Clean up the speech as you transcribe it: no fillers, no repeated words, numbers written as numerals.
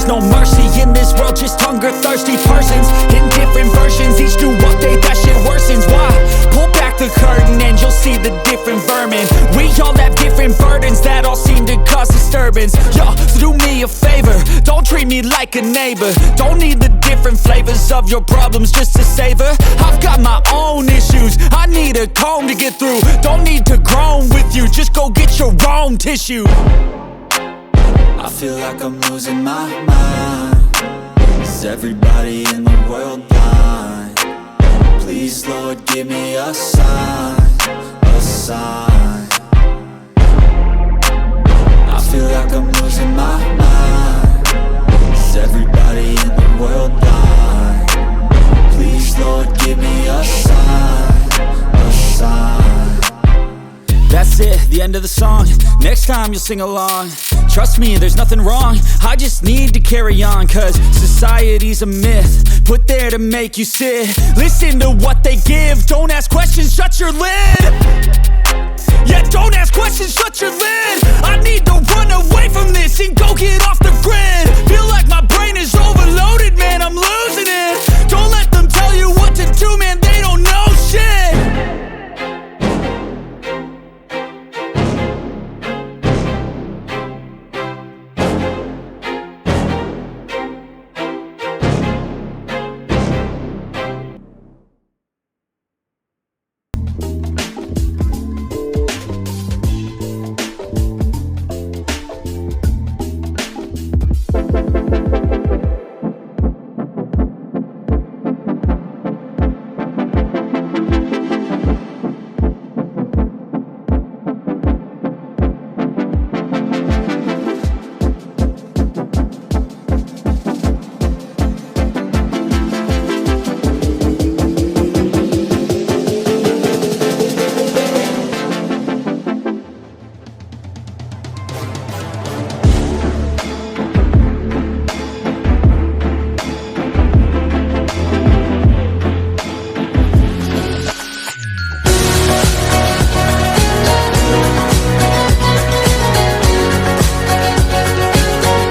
There's no mercy in this world, just hunger-thirsty persons in different versions, each new update that shit worsens. Why? Pull back the curtain and you'll see the different vermin. We all have different burdens that all seem to cause disturbance. Yo, so do me a favor, don't treat me like a neighbor. Don't need the different flavors of your problems just to savor. I've got my own issues, I need a comb to get through. Don't need to groan with you, just go get your own tissue. I feel like I'm losing my mind. Is everybody in the world blind? Please, Lord, give me a sign, a sign. I feel like I'm losing my mind. Is everybody in the world blind? Please, Lord, give me a sign, a sign. That's it, the end of the song. Next time you'll sing along. Trust me, there's nothing wrong, I just need to carry on. Cause society's a myth, put there to make you sit. Listen to what they give, don't ask questions, shut your lid. Yeah, don't ask questions, shut your lid. I need to run away from this and go get off the grid. Feel